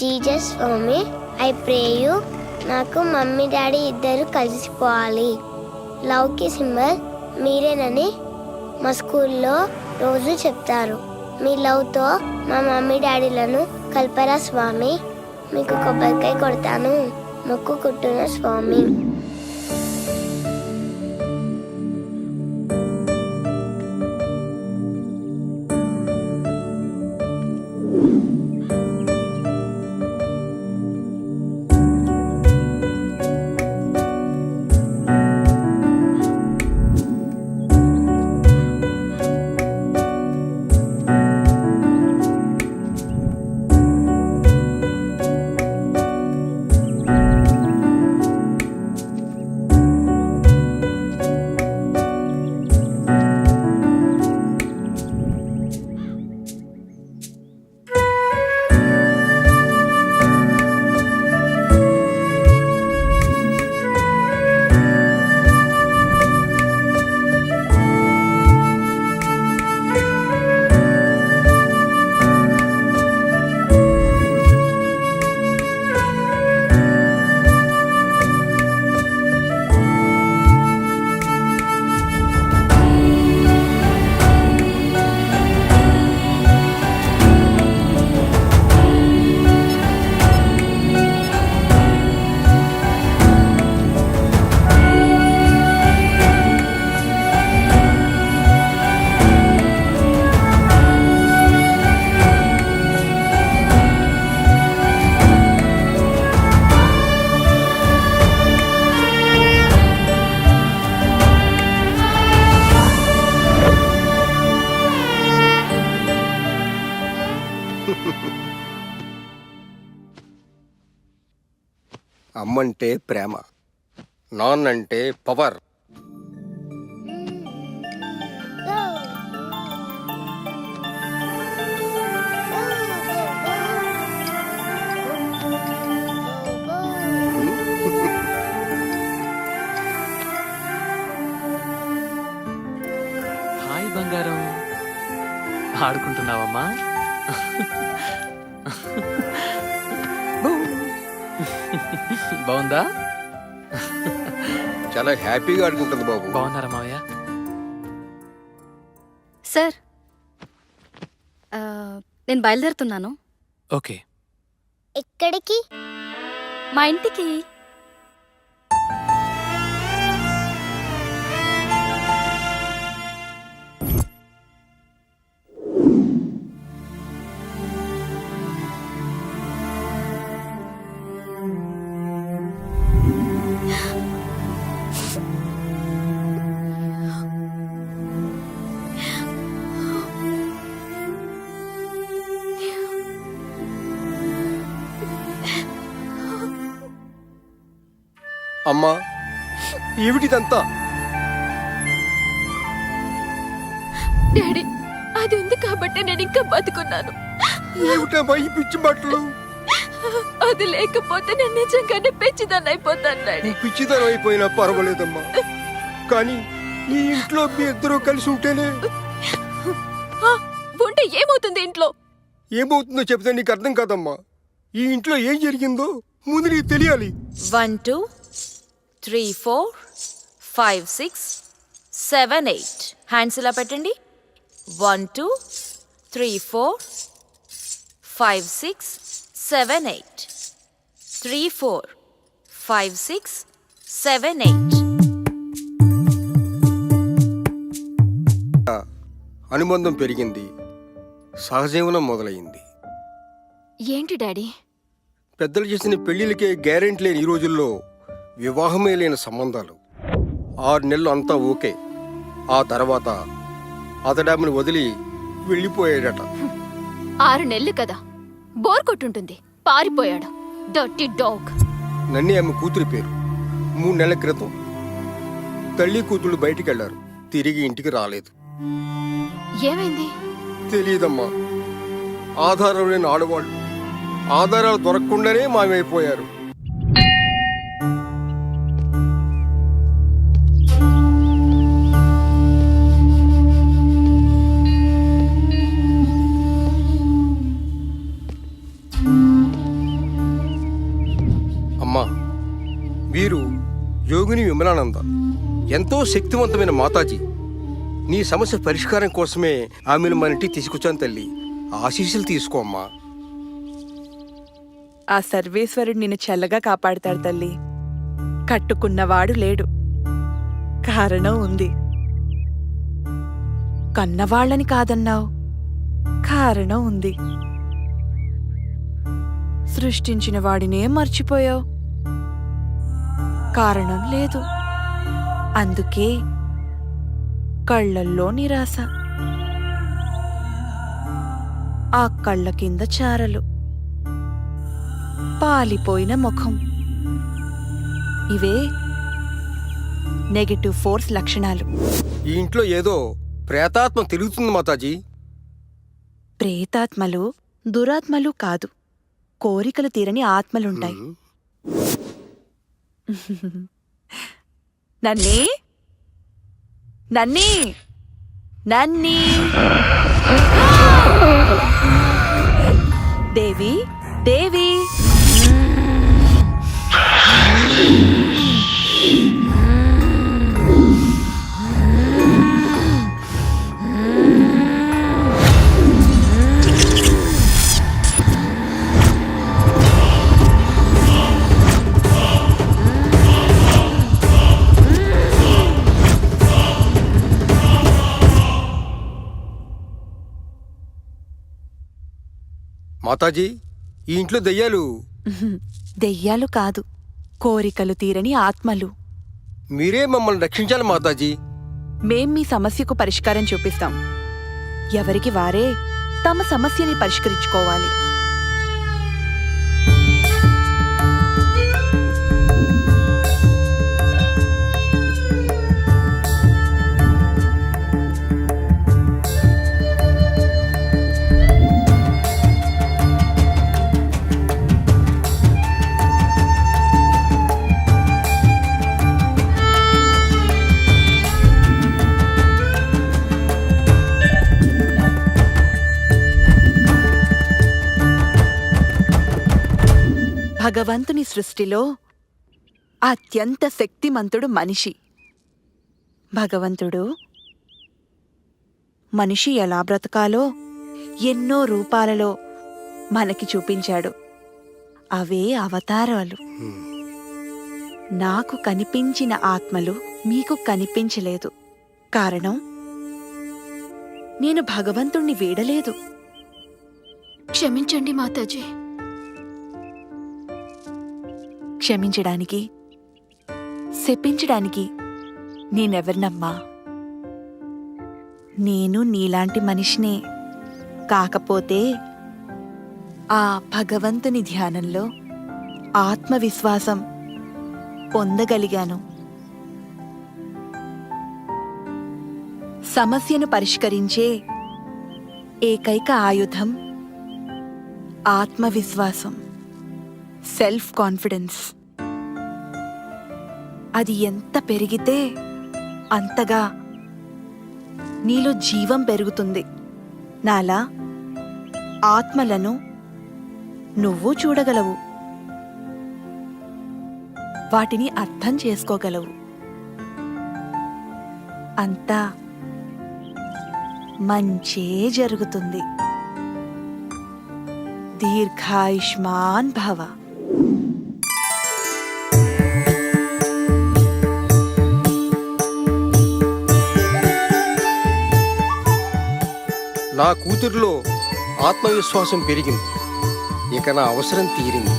Jesus స్వామి, I pray you నాకు mummy daddy ఇద్దరు కలిసిపోవాలి. లవ్కి సింబల్ మీరేనని మా స్కూల్లో రోజు చెప్తారు. మీ లవ్తో మా మమ్మీ డాడీలను కల్పరా స్వామి. మీకు కొబ్బరికాయ కొడతాను, మొక్కుకుంటున్న స్వామి. అమ్మంటే ప్రేమ, నాన్నంటే పవర్. హాయ్ బంగారం, ఆడుకుంటున్నావమ్మా? బాగుందా? చాలా హ్యాపీగా ఆడుకుంటుంది బాబు. బాగున్నారా మావయ్య? సార్, నేను బయలుదేరుతున్నాను. ఓకే. ఎక్కడికి? మా ఇంటికి. అమ్మా, ఏమిటిదంతా? డాడీ, అది ఉంది కాబట్టి నేను ఇంకా బతుకున్నాను. ఏమిటమ్మా ఈ పిచ్చి బట్టలు? అది లేకపోతే నేను నిజంగానే పిచ్చిదాన్ని అయిపోతాను డాడీ. నువ్వు పిచ్చిదనం అయిపోయినా పర్వాలేదమ్మా, కానీ ఈ ఇంట్లో మీ ఇద్దరు కలిసి ఉంటేనే. ఉంటే ఏమవుతుంది ఇంట్లో? ఏమవుతుందో చెప్తే నీకు అర్థం కాదమ్మా. ఈ ఇంట్లో ఏం జరిగిందో ముందు నీకు తెలియాలి. 1 2 3 4 5 6 7 8 హ్యాండ్స్ ఇలా పెట్టండి. 1 2 3 4 5 6 7 8 3 4 5 6 7 8. అనుబంధం పెరిగింది, సహజీవనం మొదలైంది. ఏంటి డాడీ? పెద్దలు చేసిన పెళ్లిళ్ళకే గ్యారెంటీ లేని ఈ రోజుల్లో వివాహమే లేని సంబంధాలు. 6 నెలలు అంతా ఓకే. ఆ తర్వాత అతడామిని వదిలి వెళ్ళిపోయాడట. 6 నెలలు కదా, బోర్ కొట్టుంటుంది, పారిపోయాడు. Dirty dog. నన్నే ఆమె కూతురి పేరు. 3 నెలల క్రితం తల్లి కూతుళ్ళు బయటికి వెళ్లారు, తిరిగి ఇంటికి రాలేదు. ఏమైంది? తెలియదమ్మా. ఆధారం లేని ఆడవాళ్ళు ఆధారాలు దొరకకుండానే మాయమైపోయారు. ఎంతో శక్తివంతమైన మాతాజీ, నీ సమస్య పరిష్కారం కోసమే ఆమెను మన ఇంటికి తీసుకొచ్చాను తల్లి. ఆశీస్సులు తీసుకో అమ్మా. ఆ సర్వేశ్వరుడు నిన్ను చల్లగా కాపాడుతాడు తల్లి. కట్టుకున్నవాడు లేడు, కారణం ఉంది. కన్నవాళ్ళని కాదన్నావు, కారణం ఉంది. సృష్టించిన వాడినే మర్చిపోయావు, కారణం లేదు. అందుకే కళ్ళల్లో నిరాశ, ఆ కళ్ళ కింద చారలు, పాలిపోయిన ముఖం. ఇవే నెగటివ్ ఫోర్స్ లక్షణాలు. ఈ ఇంట్లో ఏదో ప్రేతాత్మ తిరుగుతుంది మాతాజీ. ప్రేతాత్మలు దురాత్మలు కాదు, కోరికలు తీరని ఆత్మలుంటాయి. నన్నీ నన్నీ నన్నీ దేవి దేవి మాతాజీ, ఈ ఇంట్లో దెయ్యాలు. దెయ్యాలు కాదు, కోరికలు తీరని ఆత్మలు. మీరే మమ్మల్ని రక్షించాలి మాతాజీ. మేం మీ సమస్యకు పరిష్కారం చూపిస్తాం. ఎవరికి వారే తమ సమస్యని పరిష్కరించుకోవాలి. భగవంతుని సృష్టిలో అత్యంత శక్తిమంతుడు మనిషి. భగవంతుడు మనిషి ఎలా బ్రతకాలో ఎన్నో రూపాలలో మనకి చూపించాడు. అవే అవతారాలు. నాకు కనిపించిన ఆత్మలు మీకు కనిపించలేదు. కారణం, నేను భగవంతుణ్ణి వీడలేదు. క్షమించండి మాతాజీ. క్షమించడానికి, శపించడానికి నేనెవరినమ్మా? నేను నీలాంటి మనిషినే. కాకపోతే ఆ భగవంతుని ధ్యానంలో ఆత్మవిశ్వాసం పొందగలిగాను. సమస్యను పరిష్కరించే ఏకైక ఆయుధం ఆత్మవిశ్వాసం, సెల్ఫ్ కాన్ఫిడెన్స్. అది ఎంత పెరిగితే అంతగా నీలో జీవం పెరుగుతుంది. నాలా ఆత్మలను నువ్వు చూడగలవు, వాటిని అర్థం చేసుకోగలవు. అంతా మంచే జరుగుతుంది. దీర్ఘాయుష్మాన్ భవ. నా కూతురిలో ఆత్మవిశ్వాసం పెరిగింది. ఇక నా అవసరం తీరింది.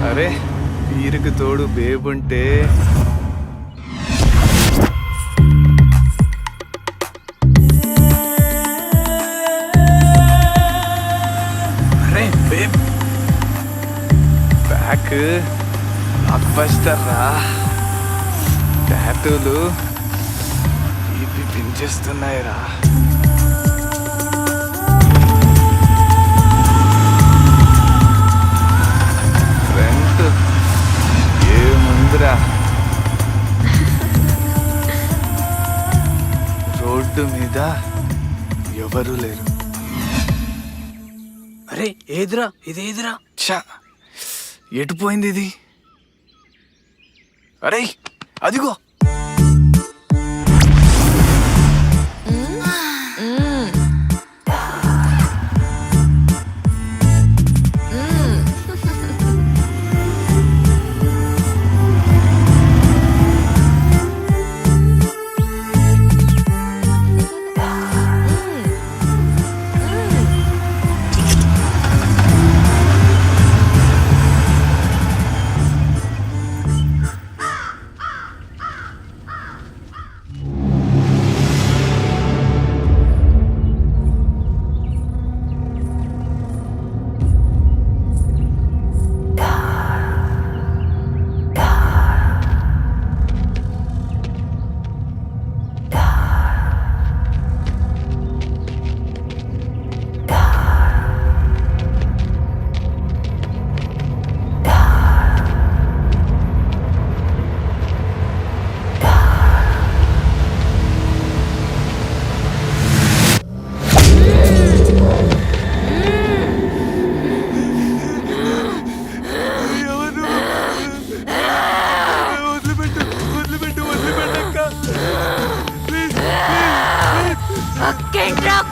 అరే, వీరికి తోడు బేబుంటే అరే బేబ్, బ్యాక్ బ్లాక్ బస్టర్ రా. టాటూలు బీపీ పెంచేస్తున్నాయి రా. ఇదా ఎవరు లేరు. అరే ఏదిరా ఇదేదిరా, ఛా ఎటు పోయింది ఇది? అరే అదిగో.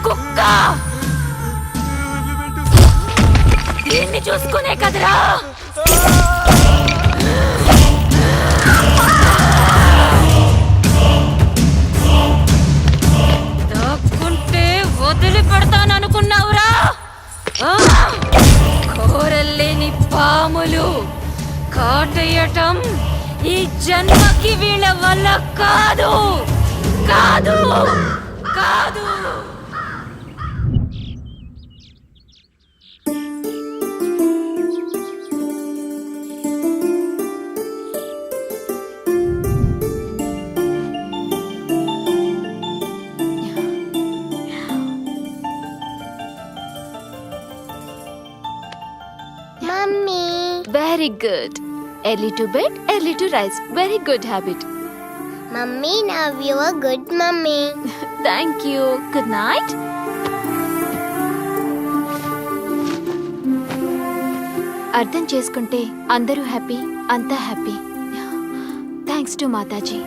కుక్క దీన్ని చూసుకునే కదరా. దాక్కుంటే వదిలి పెడతాననుకున్నావురా? కోరల్లేని పాములు కాటేయటం ఈ జన్మకి వీళ్ళ వల్ల కాదు కాదు కాదు. Mummy very good. Early to bed, early to rise. Very good habit. Mummy now you are good mummy. Thank you. Good night. అర్థం చేసుకుంటే అందరూ హ్యాపీ, అంతా హ్యాపీ. Thanks to Mataji.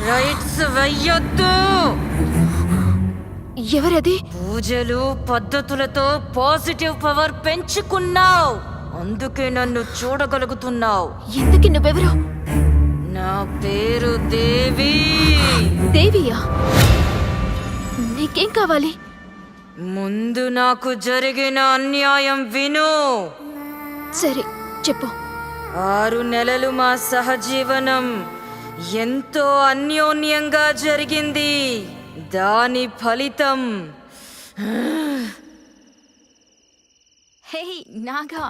రైట్స్ వెయ్యొద్దు. ఎవరది? పూజలు పద్ధతులతో పాజిటివ్ పవర్ పెంచుకున్నావు, అందుకే నన్ను చూడగలుగుతున్నావు. ఎందుకు నువ్వెవరు? నా పేరు దేవి. దేవియా? నీకేం కావాలి? ముందు నాకు జరిగిన అన్యాయం విను. సరే చెప్పు. 6 నెలలు మా సహజీవనం ఎంతో అన్యోన్యంగా జరిగింది. దాని ఫలితం హే నాగా,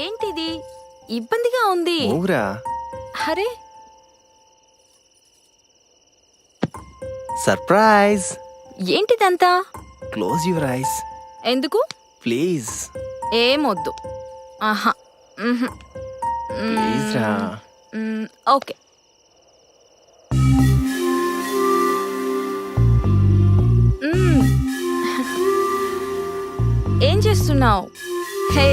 ఏంటిది? ఇబ్బందిగా ఉంది. అరే సర్ప్రైజ్. ఏంటిదంతా? క్లోజ్ యువర్ ఐస్ ఎందుకు? ప్లీజ్. ఏమొద్దు. ఆహా. ప్లీజ్ రా. ఓకే. ఏం చేస్తున్నావు? హే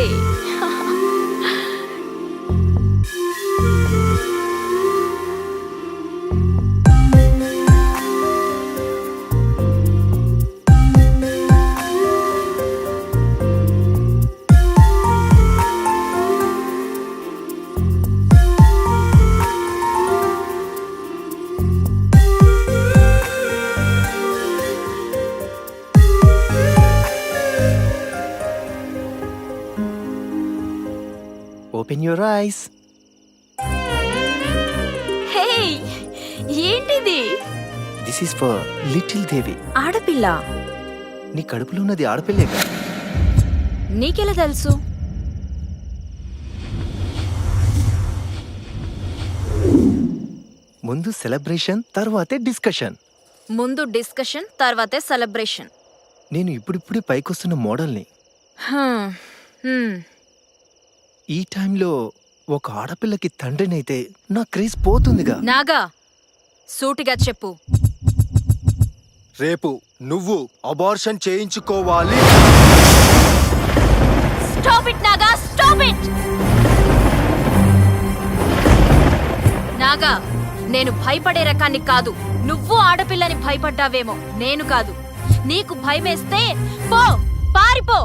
ఓపెన్ యువర్ ఐస్. హే ఏంటిది? దిస్ ఈస్ ఫర్ లిటిల్ దేవి. ఆడపిల్ల. నీ కడుపులో ఉన్నది ఆడపిల్లే కదా. నీకెలా తెలుసు? ముందు సెలబ్రేషన్ తర్వాతే డిస్కషన్. ముందు డిస్కషన్ తర్వాతే సెలబ్రేషన్. నేను ఇప్పుడిప్పుడే పైకొస్తున్న మోడల్ని. ఈ టైంలో ఒక ఆడపిల్లకి తండ్రినైతే నా క్రేజ్ పోతుందిగా. నాగా, సూటిగా చెప్పు. రేపు నువ్వు అబార్షన్ చేయించుకోవాలి. Stop it Naga, stop it. Naga, నేను భయపడే రకాన్ని కాదు. నువ్వు ఆడపిల్లని భయపడ్డావేమో, నేను కాదు. నీకు భయమేస్తే పో, పారిపో.